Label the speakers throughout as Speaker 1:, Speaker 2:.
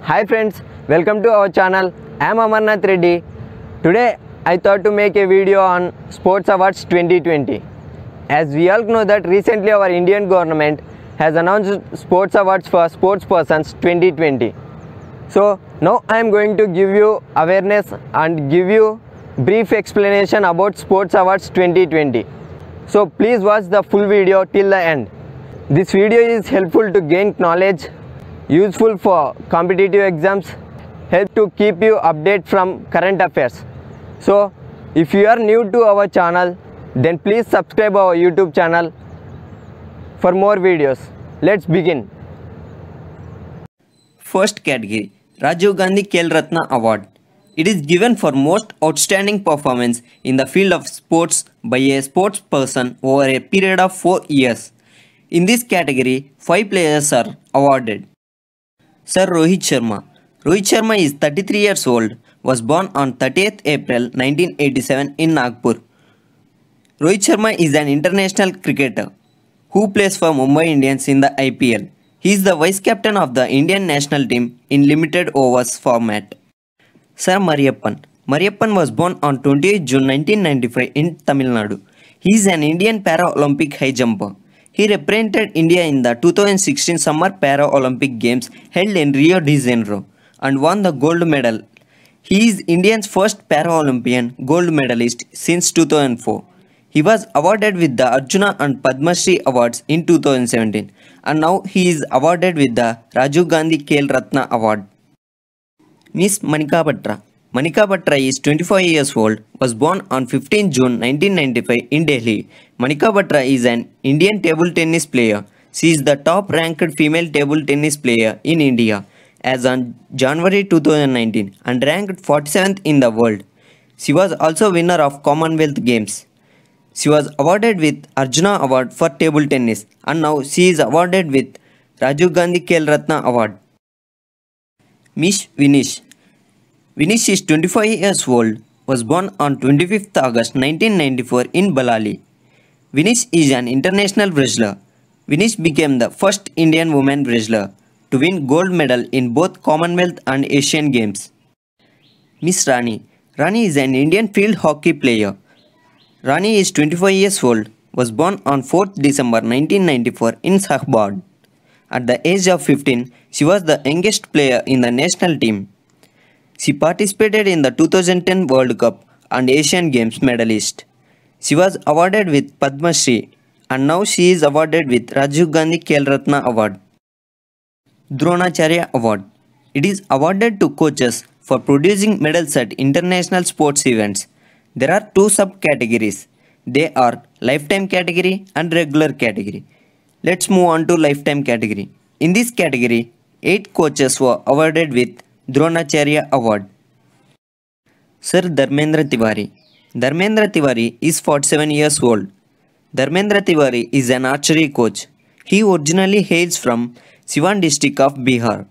Speaker 1: Hi friends, welcome to our channel. I am Amarnath Reddy. Today I thought to make a video on Sports Awards 2020. As we all know that recently our Indian government has announced Sports Awards for Sports Persons 2020. So now I am going to give you awareness and give you brief explanation about Sports Awards 2020. So please watch the full video till the end. This video is helpful to gain knowledge, useful for competitive exams, help to keep you updated from current affairs. So if you are new to our channel, then please subscribe our YouTube channel for more videos. Let's begin.
Speaker 2: First category, Rajiv Gandhi Khel Ratna Award. It is given for most outstanding performance in the field of sports by a sports person over a period of 4 years. In this category, 5 players are awarded. Sir Rohit Sharma. Rohit Sharma is 33 years old, was born on 30th April 1987 in Nagpur. Rohit Sharma is an international cricketer who plays for Mumbai Indians in the IPL. He is the vice captain of the Indian national team in limited overs format. Sir Mariyappan. Mariyappan was born on 28 June 1995 in Tamil Nadu. He is an Indian Para-Olympic high jumper. He represented India in the 2016 Summer Para-Olympic Games held in Rio de Janeiro and won the gold medal. He is India's first Para-Olympian gold medalist since 2004. He was awarded with the Arjuna and Padma Shri awards in 2017 and now he is awarded with the Rajiv Gandhi Khel Ratna Award. Miss Manika Batra. Manika Batra is 25 years old, was born on 15 June 1995 in Delhi. Manika Batra is an Indian table tennis player. She is the top ranked female table tennis player in India as on January 2019 and ranked 47th in the world. She was also winner of Commonwealth Games. She was awarded with Arjuna Award for table tennis and now she is awarded with Rajiv Gandhi Khel Ratna Award. Miss Vinish. Vinish is 25 years old, was born on 25th August 1994 in Balali. Vinish is an international wrestler. Vinish became the first Indian woman wrestler to win gold medal in both Commonwealth and Asian Games. Miss Rani. Rani is an Indian field hockey player. Rani is 25 years old, was born on 4th December 1994 in Sahabad. At the age of 15, she was the youngest player in the national team. She participated in the 2010 World Cup and Asian Games medalist. She was awarded with Padma Shri and now she is awarded with Rajiv Gandhi Khel Ratna Award. Dronacharya Award. It is awarded to coaches for producing medals at international sports events. There are 2 subcategories. They are lifetime category and regular category. Let's move on to lifetime category. In this category, 8 coaches were awarded with Dronacharya Award. Sir Dharmendra Tiwari. Dharmendra Tiwari is 47 years old. Dharmendra Tiwari is an archery coach. He originally hails from Siwan district of Bihar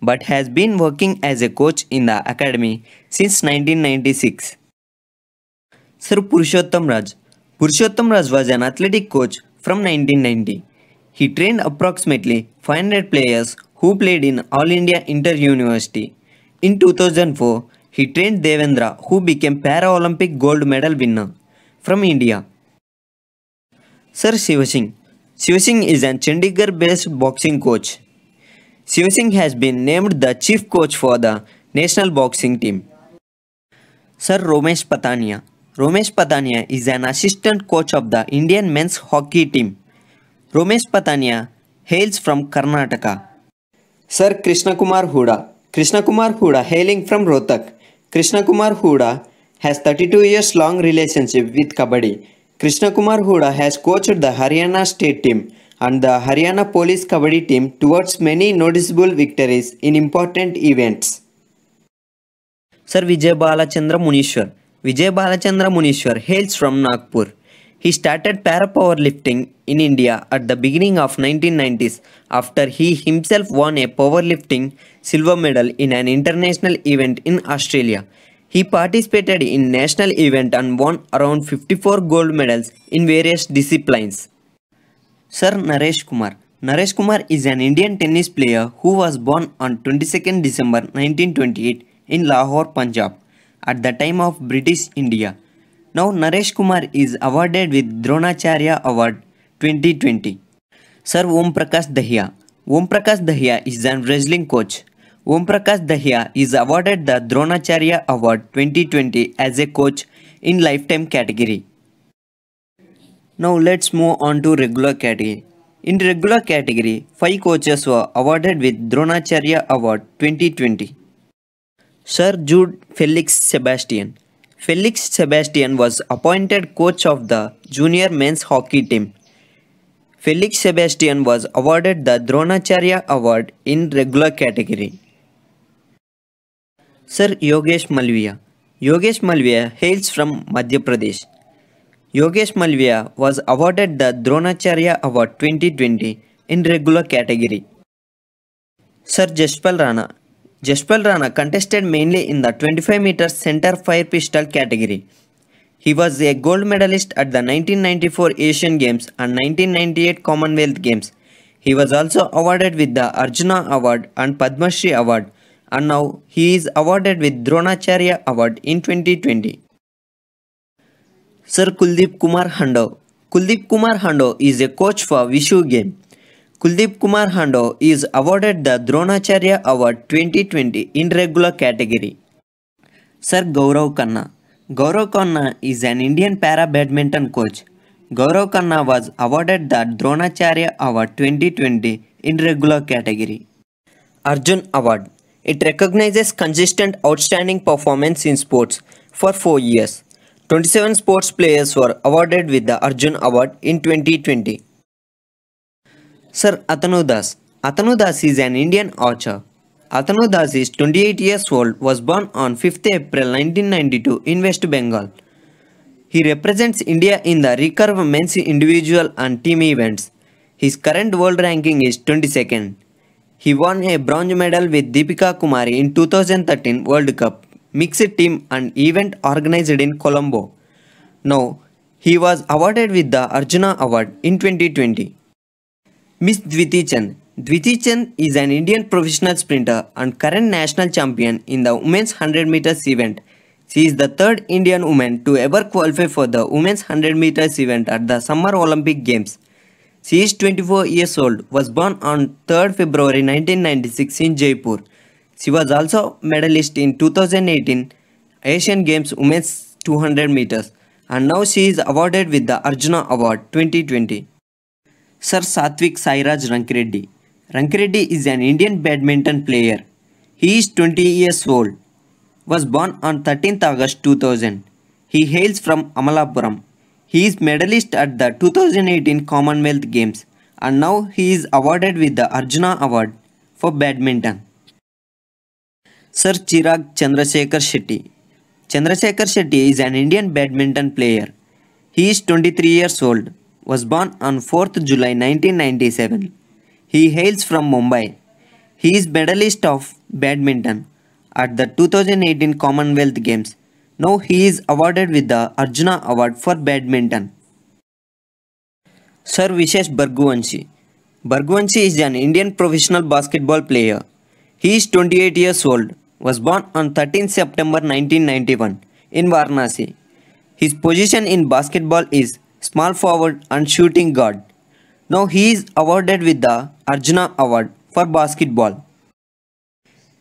Speaker 2: but has been working as a coach in the academy since 1996. Sir Purushottam Raj. Purushottam Raj was an athletic coach from 1990. He trained approximately 500 players who played in All India Inter-University. In 2004, he trained Devendra, who became Para-Olympic gold medal winner from India. Sir Shiv Singh. Shiv Singh is a Chandigarh-based boxing coach. Shiv Singh has been named the chief coach for the national boxing team. Sir Romesh Patania. Romesh Patania is an assistant coach of the Indian men's hockey team. Romesh Patania hails from Karnataka. Sir Krishna Kumar Huda. Krishna Kumar Huda hailing from Rohtak. Krishna Kumar Huda has 32 years long relationship with Kabaddi. Krishna Kumar Huda has coached the Haryana state team and the Haryana police Kabaddi team towards many noticeable victories in important events. Sir Vijay Balachandra Munishwar. Vijay Balachandra Munishwar hails from Nagpur. He started para-powerlifting in India at the beginning of 1990s after he himself won a powerlifting silver medal in an international event in Australia. He participated in national event and won around 54 gold medals in various disciplines. Sir Naresh Kumar. Naresh Kumar is an Indian tennis player who was born on 22nd December 1928 in Lahore, Punjab, at the time of British India. Now Naresh Kumar is awarded with Dronacharya Award 2020. Sir Om Prakash Dahiya. Om Prakash Dahiya is a wrestling coach. Om Prakash Dahiya is awarded the Dronacharya Award 2020 as a coach in lifetime category. Now let's move on to regular category. In regular category, 5 coaches were awarded with Dronacharya Award 2020. Sir Jude Felix Sebastian. Felix Sebastian was appointed coach of the junior men's hockey team. Felix Sebastian was awarded the Dronacharya Award in regular category. Sir Yogesh Malviya. Yogesh Malviya hails from Madhya Pradesh. Yogesh Malviya was awarded the Dronacharya Award 2020 in regular category. Sir Jashpal Rana. Jashpal Rana contested mainly in the 25 meters center fire pistol category. He was a gold medalist at the 1994 Asian Games and 1998 Commonwealth Games. He was also awarded with the Arjuna Award and Padma Shri Award, and now he is awarded with Dronacharya Award in 2020. Sir Kuldeep Kumar Hando. Kuldeep Kumar Hando is a coach for Vishu game. Kuldeep Kumar Hando is awarded the Dronacharya Award 2020 in regular category. Sir Gaurav Khanna. Gaurav Khanna is an Indian para-badminton coach. Gaurav Khanna was awarded the Dronacharya Award 2020 in regular category. Arjun Award. It recognizes consistent outstanding performance in sports for 4 years. 27 sports players were awarded with the Arjun Award in 2020. Sir Atanu Das. Atanu Das is an Indian archer. Atanu Das is 28 years old, was born on 5th April 1992 in West Bengal. He represents India in the recurve men's individual and team events. His current world ranking is 22nd. He won a bronze medal with Deepika Kumari in 2013 World Cup mixed team and event organized in Colombo. Now, he was awarded with the Arjuna Award in 2020. Miss Dviti Chand. Dviti Chand is an Indian professional sprinter and current national champion in the women's 100 meters event. She is the third Indian woman to ever qualify for the women's 100 meters event at the Summer Olympic Games. She is 24 years old, was born on 3rd February 1996 in Jaipur. She was also medalist in 2018 Asian Games Women's 200 meters and now she is awarded with the Arjuna Award 2020. Sir Satvik Sairaj Rankireddy. Rankireddy is an Indian badminton player. He is 20 years old. Was born on 13th August 2000. He hails from Amalapuram. He is medalist at the 2018 Commonwealth Games and now he is awarded with the Arjuna Award for badminton. Sir Chirag Chandrasekhar Shetty. Chandrasekhar Shetty is an Indian badminton player. He is 23 years old. Was born on 4th July 1997. He hails from Mumbai. He is medalist of badminton at the 2018 Commonwealth Games. Now he is awarded with the Arjuna Award for badminton. Sir Vishesh Barguvanshi. Barguvanshi is an Indian professional basketball player. He is 28 years old. Was born on 13 September 1991 in Varanasi. His position in basketball is small forward and shooting guard. Now he is awarded with the Arjuna Award for basketball.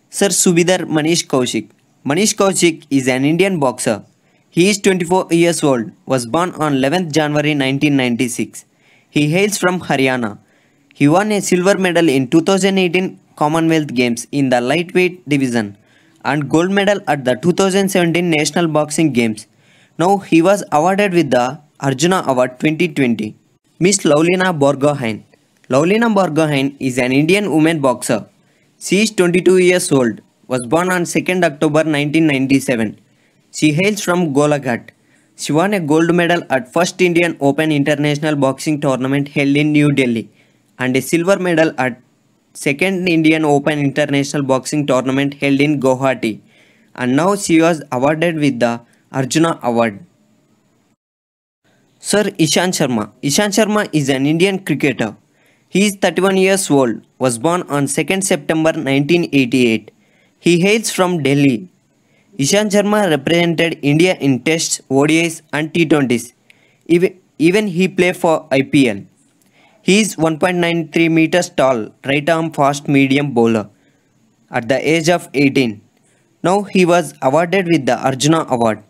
Speaker 2: Sir Subidar Manish Kaushik. Manish Kaushik is an Indian boxer. He is 24 years old. Was born on 11th January 1996. He hails from Haryana. He won a silver medal in 2018 Commonwealth Games in the lightweight division and gold medal at the 2017 National Boxing Games. Now he was awarded with the Arjuna Award 2020. Miss Lovlina Borgohain. Lovlina Borgohain is an Indian woman boxer. She is 22 years old. Was born on 2nd October 1997. She hails from Golaghat. She won a gold medal at First Indian Open International Boxing Tournament held in New Delhi and a silver medal at Second Indian Open International Boxing Tournament held in Guwahati, and now she was awarded with the Arjuna Award. Sir Ishant Sharma. Ishant Sharma is an Indian cricketer. He is 31 years old, was born on 2nd September 1988. He hails from Delhi. Ishan Sharma represented India in Tests, ODIs and T20s. Even he played for IPL. He is 1.93 meters tall, right arm fast medium bowler at the age of 18. Now he was awarded with the Arjuna Award.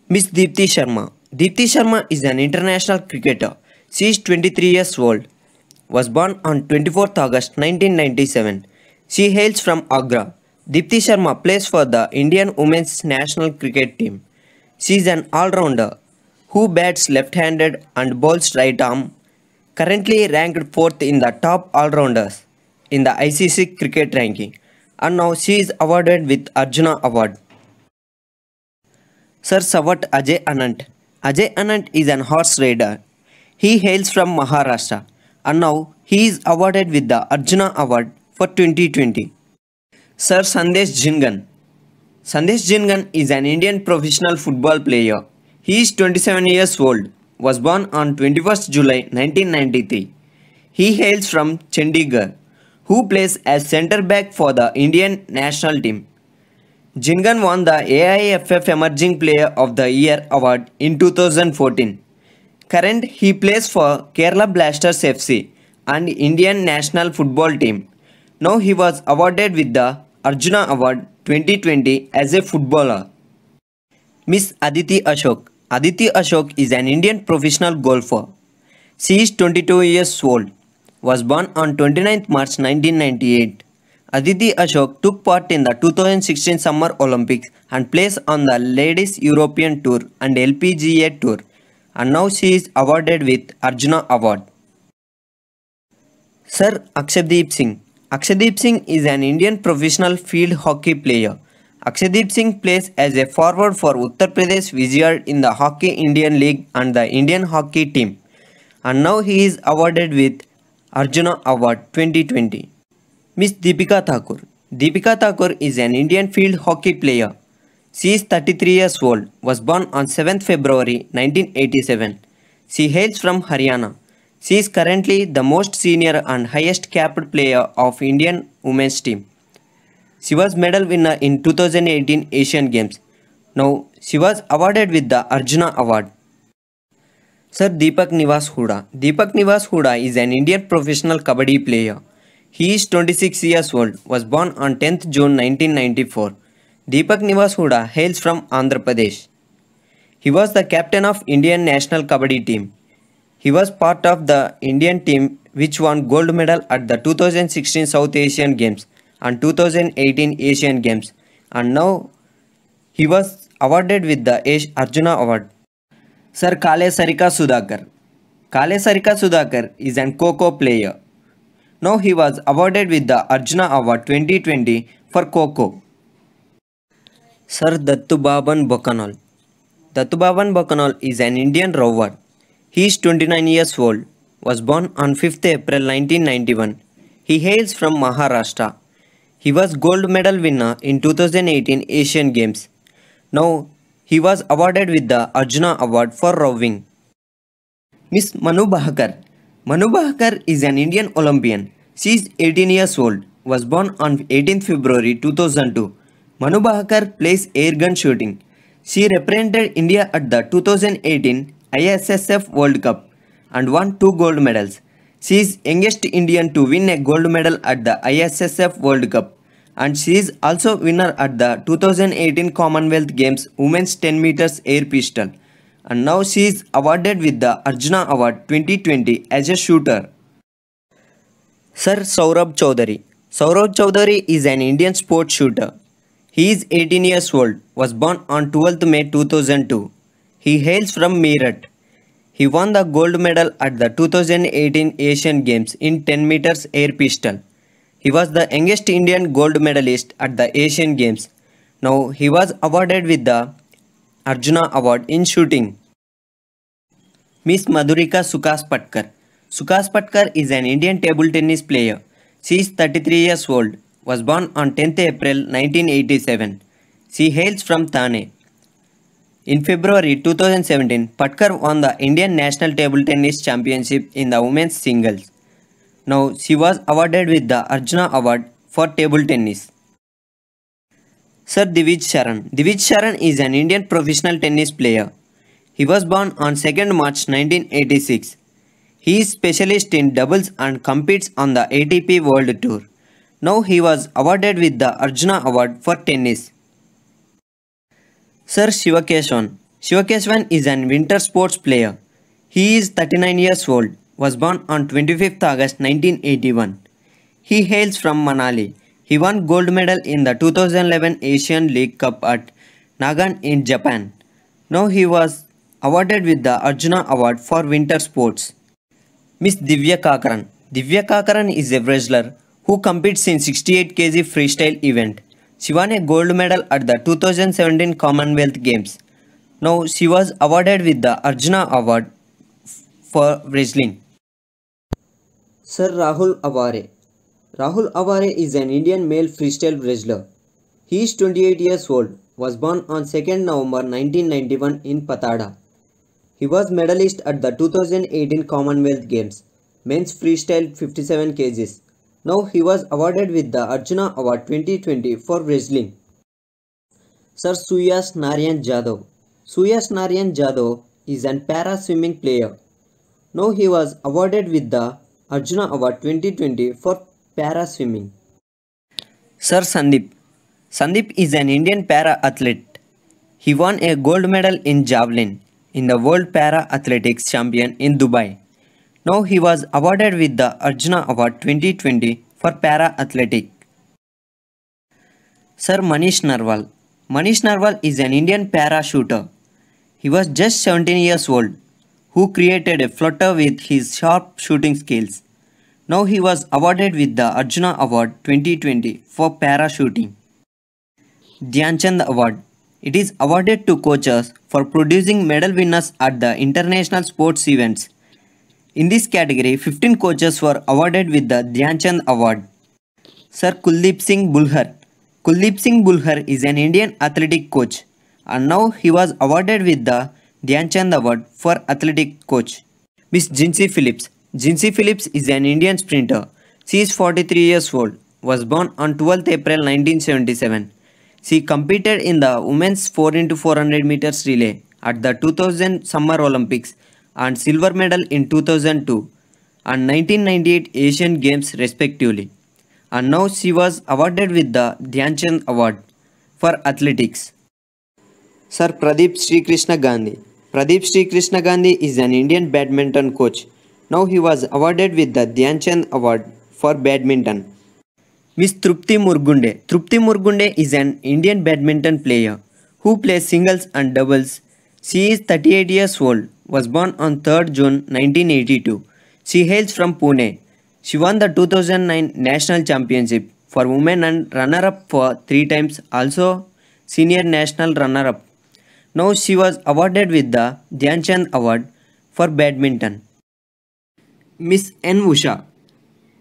Speaker 2: Miss Deepti Sharma. Deepti Sharma is an international cricketer. She is 23 years old. Was born on 24th August 1997. She hails from Agra. Deepti Sharma plays for the Indian women's national cricket team. She is an all-rounder who bats left-handed and bowls right arm. Currently ranked 4th in the top all-rounders in the ICC cricket ranking, and now she is awarded with Arjuna Award. Sir Sawat Ajay Anant. Ajay Anant is an horse rider. He hails from Maharashtra, and now he is awarded with the Arjuna Award for 2020. Sir Sandesh Jhingan. Sandesh Jhingan is an Indian professional football player. He is 27 years old. Was born on 21st July 1993. He hails from Chandigarh, who plays as centre back for the Indian national team. Jhingan won the AIFF Emerging Player of the Year award in 2014. Currently, he plays for Kerala Blasters FC and Indian national football team. Now he was awarded with the Arjuna Award 2020 as a footballer. Miss Aditi Ashok. Aditi Ashok is an Indian professional golfer. She is 22 years old. Was born on 29th March 1998. Aditi Ashok took part in the 2016 Summer Olympics and plays on the Ladies European Tour and LPGA Tour, and now she is awarded with Arjuna Award. Sir Akshaydeep Singh. Akshaydeep Singh is an Indian professional field hockey player. Akshaydeep Singh plays as a forward for Uttar Pradesh Vizag in the Hockey Indian League and the Indian hockey team, and now he is awarded with Arjuna Award 2020. Miss Deepika Thakur. Deepika Thakur is an Indian field hockey player. She is 33 years old. Was born on 7th February 1987. She hails from Haryana. She is currently the most senior and highest capped player of Indian women's team. She was medal winner in 2018 Asian Games. Now she was awarded with the Arjuna Award. Sir Deepak Nivas Huda. Deepak Nivas Huda is an Indian professional kabaddi player. He is 26 years old. Was born on 10th June 1994. Deepak Nivas Huda hails from Andhra Pradesh. He was the captain of Indian national kabaddi team. He was part of the Indian team which won gold medal at the 2016 South Asian Games and 2018 Asian Games, and now he was awarded with the Arjuna Award. Sir Kale Sarika Sudhakar. Kale Sarika Sudhakar is an Kho player. Now he was awarded with the Arjuna Award 2020 for Kho. Sir Dattubaban Bokanal. Dattubaban Bokanal is an Indian rower. He is 29 years old. Was born on 5th April 1991. He hails from Maharashtra. He was gold medal winner in 2018 Asian Games. Now he was awarded with the Arjuna Award for rowing. Miss Manu Bahakar. Manu Bahakar is an Indian Olympian. She is 18 years old. Was born on 18th February 2002. Manu Bahakar plays airgun shooting. She represented India at the 2018 ISSF World Cup and won 2 gold medals. She is youngest Indian to win a gold medal at the ISSF World Cup, and she is also winner at the 2018 Commonwealth Games Women's 10 meters air pistol, and now she is awarded with the Arjuna Award 2020 as a shooter. Sir Saurabh Chaudhary. Saurabh Chaudhary is an Indian sports shooter. He is 18 years old. Was born on 12th May 2002. He hails from Meerut. He won the gold medal at the 2018 Asian Games in 10 meters air pistol. He was the youngest Indian gold medalist at the Asian Games. Now he was awarded with the Arjuna Award in shooting. Miss Madhurika Sukas Patkar. Sukas Patkar is an Indian table tennis player. She is 33 years old. Was born on 10th April 1987. She hails from Thane. In February 2017, Patkar won the Indian National Table Tennis Championship in the women's singles. Now she was awarded with the Arjuna Award for table tennis. Sir Divij Sharan. Divij Sharan is an Indian professional tennis player. He was born on 2nd March 1986. He is specialist in doubles and competes on the ATP World Tour. Now he was awarded with the Arjuna Award for tennis. Sir Shivakeswan. Shivakeswan is an winter sports player. He is 39 years old. Was born on 25th August 1981. He hails from Manali. He won gold medal in the 2011 Asian League Cup at Nagano in Japan. Now he was awarded with the Arjuna Award for winter sports. Miss Divya Kakaran. Divya Kakaran is a wrestler who competes in 68 kg freestyle event. She won a gold medal at the 2017 Commonwealth Games. Now she was awarded with the Arjuna Award for wrestling. Sir Rahul Aware. Rahul Aware is an Indian male freestyle wrestler. He is 28 years old. Was born on 2nd November 1991 in Patada. He was medalist at the 2018 Commonwealth Games, men's freestyle 57 kgs. Now he was awarded with the Arjuna Award 2020 for wrestling. Sir Suyas Narayan Jadhav. Suyas Narayan Jadhav is an para swimming player. Now he was awarded with the Arjuna Award 2020 for para swimming. Sir Sandeep. Sandeep is an Indian para athlete. He won a gold medal in javelin in the World Para Athletics Champion in Dubai. Now he was awarded with the Arjuna Award 2020 for para athletic. Sir Manish Narwal. Manish Narwal is an Indian para shooter. He was just 17 years old, who created a flutter with his sharp shooting skills. Now he was awarded with the Arjuna Award 2020 for para shooting. Dhyan Chand Award. It is awarded to coaches for producing medal winners at the international sports events. In this category, 15 coaches were awarded with the Dhyan Chand Award. Sir Kuldeep Singh Bulhar. Kuldeep Singh Bulhar is an Indian athletic coach and now he was awarded with the Dhyan Chand Award for athletic coach. Miss Jinsy Phillips. Jinsy Phillips is an Indian sprinter. She is 43 years old. Was born on 12th April 1977. She competed in the women's 4x400 meters relay at the 2000 Summer Olympics and silver medal in 2002 and 1998 Asian Games respectively. And now she was awarded with the Dhyan Chand Award for athletics. Sir Pradeep Sri Krishna Gandhi. Pradeep Sri Krishna Gandhi is an Indian badminton coach. Now he was awarded with the Dhyan Chand Award for badminton. Miss Trupti Murgunde. Trupti Murgunde is an Indian badminton player who plays singles and doubles. She is 38 years old. Was born on 3rd June 1982. She hails from Pune. She won the 2009 National Championship for women and runner-up for 3 times, also senior national runner-up. Now she was awarded with the Dhyan Chand Award for badminton. Miss N. Usha.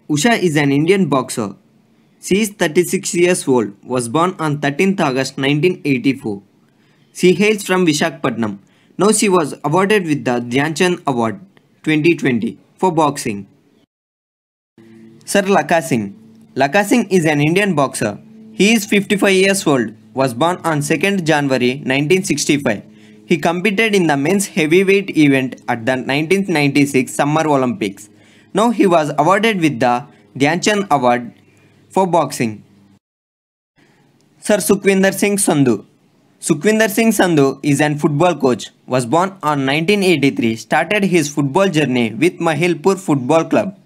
Speaker 2: Usha is an Indian boxer. She is 36 years old. Was born on 13th August 1984. She hails from Visakhapatnam. Now she was awarded with the Dhyan Chand Award 2020 for boxing. Sir Lakha Singh. Lakha Singh is an Indian boxer. He is 55 years old. Was born on 2nd January 1965. He competed in the men's heavyweight event at the 1996 Summer Olympics. Now he was awarded with the Dhyan Chand Award for boxing. Sir Sukhvinder Singh Sandhu. Sukhvinder Singh Sandhu is an football coach. Was born on 1983. Started his football journey with Mahilpur Football Club.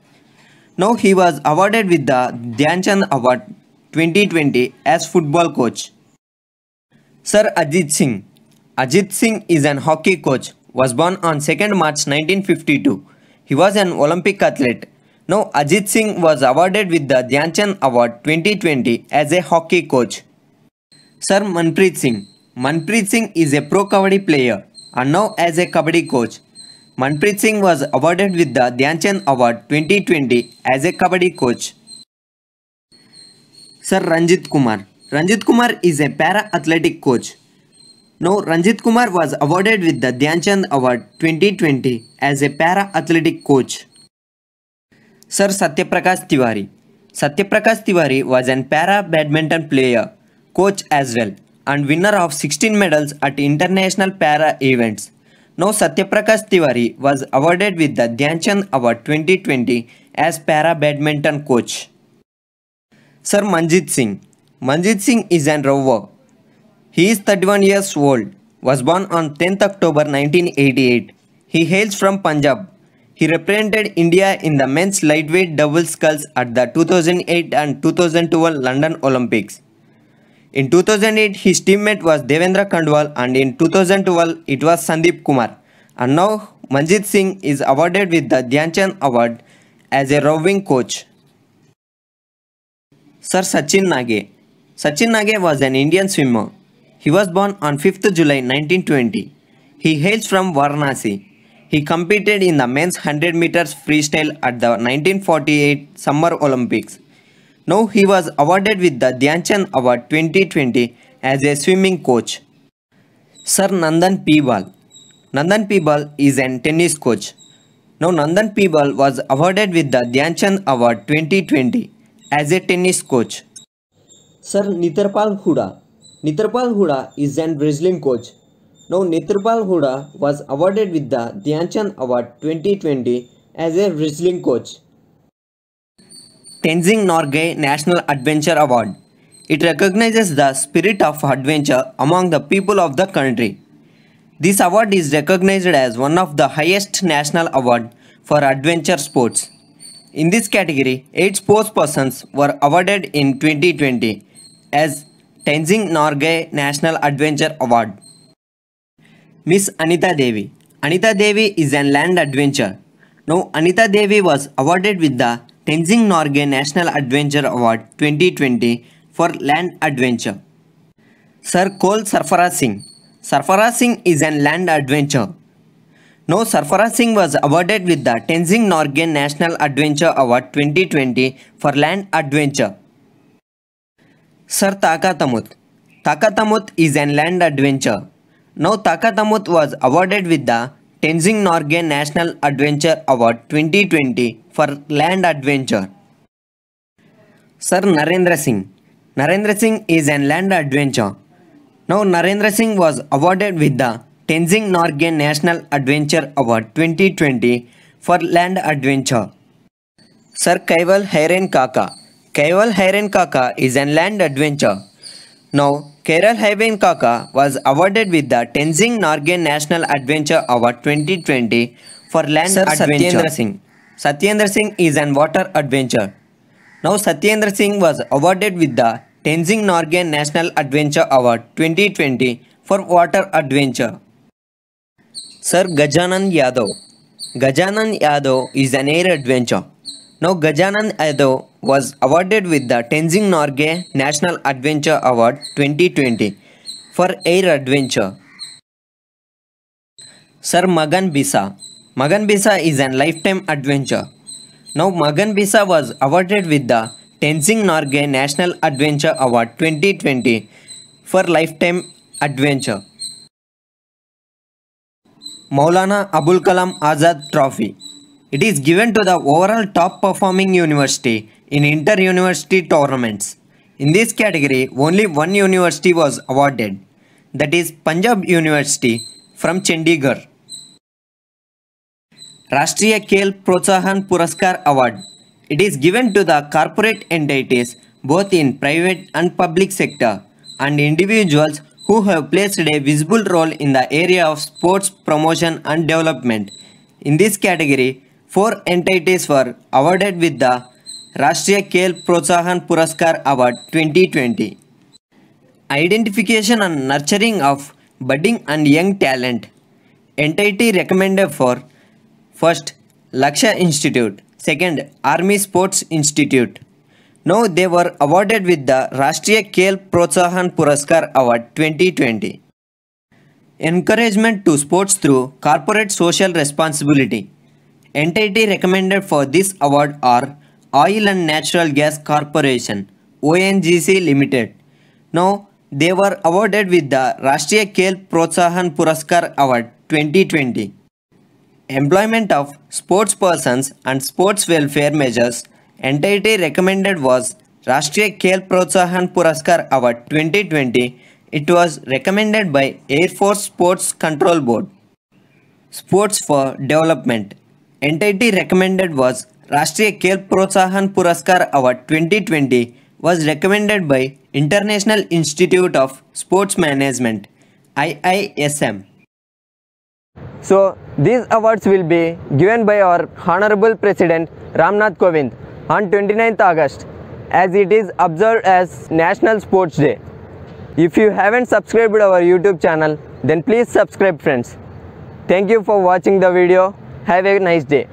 Speaker 2: Now he was awarded with the Dhyan Chand Award 2020 as football coach. Sir Ajit Singh. Ajit Singh is an hockey coach. Was born on 2nd March 1952. He was an Olympic athlete. Now Ajit Singh was awarded with the Dhyan Chand Award 2020 as a hockey coach. Sir Manpreet Singh. Manpreet Singh is a pro kabaddi player and now as a kabaddi coach. Manpreet Singh was awarded with the Dhyan Chand Award 2020 as a kabaddi coach. Sir Ranjit Kumar. Ranjit Kumar is a para-athletic coach. Now Ranjit Kumar was awarded with the Dhyan Chand Award 2020 as a para-athletic coach. Sir Satyaprakash Tiwari. Satyaprakash Tiwari was an para badminton player, coach as well, and winner of 16 medals at international para events. Now Satyaprakash Tiwari was awarded with the Dhyan Chand Award 2020 as para badminton coach. Sir Manjit Singh. Manjit Singh is an rower. He is 31 years old, was born on 10th October 1988. He hails from Punjab. He represented India in the men's lightweight double sculls at the 2008 and 2012 London Olympics. In 2008, his teammate was Devendra Khandwal, and in 2012, it was Sandeep Kumar. And now, Manjit Singh is awarded with the Dhyan Chand Award as a rowing coach. Sir Sachin Nage. Sachin Nage was an Indian swimmer. He was born on 5th July 1920. He hails from Varanasi. He competed in the men's 100 meters freestyle at the 1948 Summer Olympics. Now he was awarded with the Dhyan Chand Award 2020 as a swimming coach. Sir Nandan P. Bal. Nandan P. Bal is an tennis coach. Now Nandan P. Bal was awarded with the Dhyan Chand Award 2020 as a tennis coach. Sir Nitarpal Huda. Nitarpal Huda is an wrestling coach. Now Nitarpal Huda was awarded with the Dhyan Chand Award 2020 as a wrestling coach. Tenzing Norgay National Adventure Award. It recognizes the spirit of adventure among the people of the country. This award is recognized as one of the highest national awards for adventure sports. In this category, 8 sportspersons were awarded in 2020 as Tenzing Norgay National Adventure Award. Miss Anita Devi. Anita Devi is an land adventure. Now Anita Devi was awarded with the Tenzing Norgay National Adventure Award 2020 for land adventure. Sir Kol Sarfaraz Singh. Sarfaraz Singh is an land adventure. Now Sarfaraz Singh was awarded with the Tenzing Norgay National Adventure Award 2020 for land adventure. Sir Taka Tamut. Taka Tamut is an land adventure. Now Taka Tamut was awarded with the Tenzing Norgay National Adventure Award 2020 for land adventure. Sir Narendra Singh. Narendra Singh is an land adventure. Now Narendra Singh was awarded with the Tenzing Norgay National Adventure Award 2020 for land adventure. Sir Kaival Hairen Kaka. Kaival Hairen Kaka is an land adventure. Now Kaival Hairen Kaka was awarded with the Tenzing Norgay National Adventure Award 2020 for land adventure. Satyendra Singh. Satyendra Singh is an water adventure. Now Satyendra Singh was awarded with the Tenzing Norgay National Adventure Award 2020 for water adventure. Sir Gajanan Yadav. Gajanan Yadav is an air adventure. Now Gajanan Yadav was awarded with the Tenzing Norgay National Adventure Award 2020 for air adventure. Sir Magan Bisa. Magan Bisa is a lifetime adventure. Now Magan Bisa was awarded with the Tenzing Norgay National Adventure Award 2020 for lifetime adventure. Maulana Abul Kalam Azad Trophy. It is given to the overall top performing university in inter-university tournaments. In this category, only one university was awarded, that is Punjab University from Chandigarh. Rashtriya Khel Protsahan Puraskar Award. It is given to the corporate entities both in private and public sector and individuals who have played a visible role in the area of sports promotion and development. In this category, 4 entities were awarded with the Rashtriya Khel Protsahan Puraskar Award 2020. Identification and nurturing of budding and young talent. Entity recommended for first Lakshya Institute, second Army Sports Institute. Now they were awarded with the Rashtriya Khel Protsahan Puraskar Award 2020. Encouragement to sports through corporate social responsibility. Entity recommended for this award are Oil and Natural Gas Corporation, ONGC Limited. Now they were awarded with the Rashtriya Khel Protsahan Puraskar Award 2020. employment of sports persons and sports welfare measures, entity recommended was Rashtriya Khel Protsahan Puraskar Award 2020. It was recommended by Air Force Sports Control Board. Sports for Development, entity recommended was Rashtriya Khel Protsahan Puraskar Award 2020 was recommended by International Institute of Sports Management IISM.
Speaker 1: So these awards will be given by our Honorable President Ramnath Kovind on 29th August as it is observed as National Sports Day. If you haven't subscribed our YouTube channel, then please subscribe friends. Thank you for watching the video. Have a nice day.